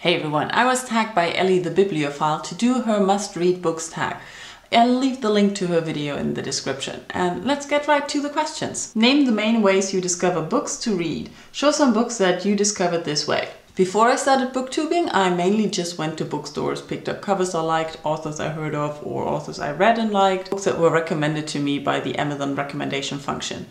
Hey everyone, I was tagged by Ellie the Bibliophile to do her must-read books tag. I'll leave the link to her video in the description. And let's get right to the questions. Name the main ways you discover books to read. Show some books that you discovered this way. Before I started booktubing, I mainly just went to bookstores, picked up covers I liked, authors I heard of, or authors I read and liked, books that were recommended to me by the Amazon recommendation function.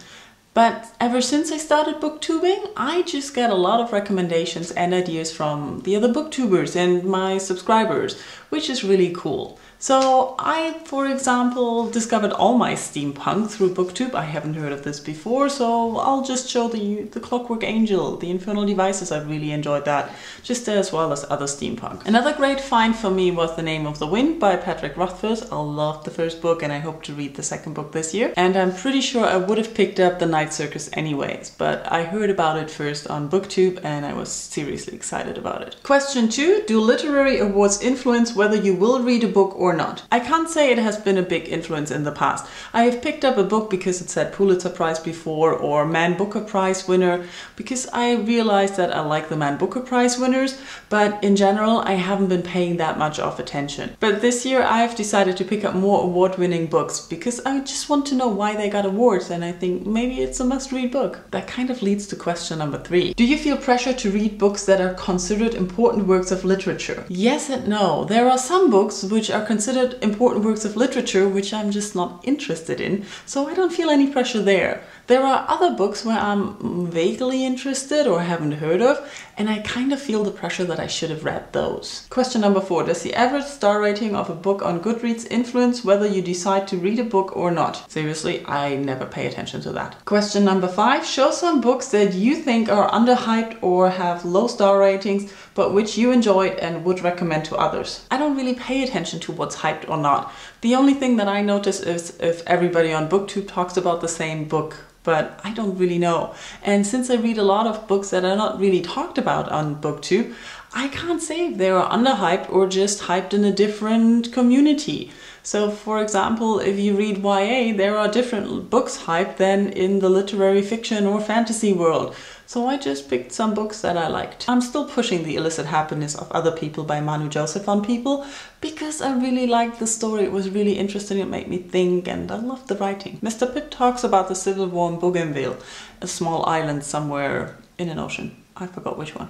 But ever since I started booktubing, I just get a lot of recommendations and ideas from the other booktubers and my subscribers, which is really cool. So I, for example, discovered all my steampunk through booktube. I haven't heard of this before, so I'll just show the Clockwork Angel, the Infernal Devices. I really enjoyed that, just as well as other steampunk. Another great find for me was The Name of the Wind by Patrick Rothfuss. I loved the first book and I hope to read the second book this year. And I'm pretty sure I would have picked up The Night Circus anyways, but I heard about it first on booktube and I was seriously excited about it. Question 2. Do literary awards influence whether you will read a book or not? I can't say it has been a big influence in the past. I have picked up a book because it said Pulitzer Prize before or Man Booker Prize winner because I realized that I like the Man Booker Prize winners, but in general I haven't been paying that much of attention. But this year I have decided to pick up more award-winning books because I just want to know why they got awards, and I think maybe it's a must-read book. That kind of leads to question number 3. Do you feel pressure to read books that are considered important works of literature? Yes and no. There are some books which are considered important works of literature which I'm just not interested in, so I don't feel any pressure there. There are other books where I'm vaguely interested or haven't heard of, and I kind of feel the pressure that I should have read those. Question number 4. Does the average star rating of a book on Goodreads influence whether you decide to read a book or not? Seriously, I never pay attention to that. Question number 5. Show some books that you think are underhyped or have low star ratings, but which you enjoyed and would recommend to others. I don't really pay attention to what's hyped or not. The only thing that I notice is if everybody on BookTube talks about the same book, but I don't really know. And since I read a lot of books that are not really talked about on BookTube, I can't say if they are underhyped or just hyped in a different community. So for example, if you read YA, there are different books hyped than in the literary fiction or fantasy world. So I just picked some books that I liked. I'm still pushing The Illicit Happiness of Other People by Manu Joseph on people because I really liked the story. It was really interesting, it made me think, and I loved the writing. Mr. Pip talks about the Civil War in Bougainville, a small island somewhere in an ocean. I forgot which one.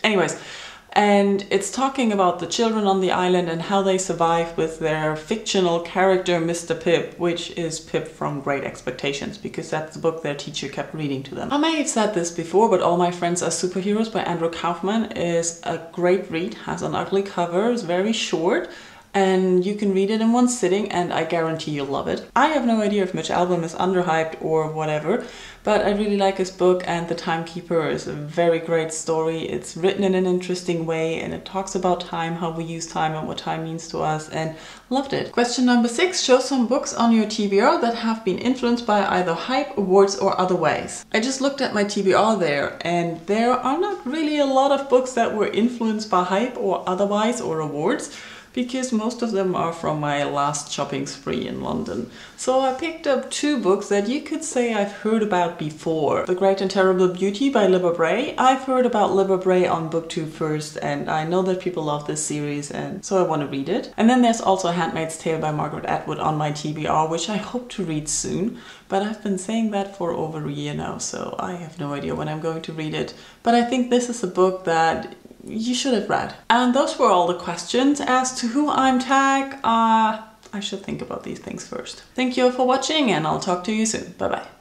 Anyways, and it's talking about the children on the island and how they survive with their fictional character Mr. Pip, which is Pip from Great Expectations, because that's the book their teacher kept reading to them. I may have said this before, but All My Friends Are Superheroes by Andrew Kaufman is a great read, has an ugly cover, is very short, and you can read it in one sitting and I guarantee you'll love it. I have no idea if Mitch Albom is underhyped or whatever, but I really like his book, and The Timekeeper is a very great story. It's written in an interesting way and it talks about time, how we use time and what time means to us, and loved it. Question number 6. Show some books on your TBR that have been influenced by either hype, awards or other ways. I just looked at my TBR there and there are not really a lot of books that were influenced by hype or otherwise or awards, because most of them are from my last shopping spree in London. So I picked up 2 books that you could say I've heard about before. The Great and Terrible Beauty by Libba Bray. I've heard about Libba Bray on BookTube first, and I know that people love this series, and so I want to read it. And then there's also Handmaid's Tale by Margaret Atwood on my TBR, which I hope to read soon. But I've been saying that for over a year now, so I have no idea when I'm going to read it. But I think this is a book that you should have read. And those were all the questions. As to who I'm tagged, I should think about these things first. Thank you for watching and I'll talk to you soon. Bye bye.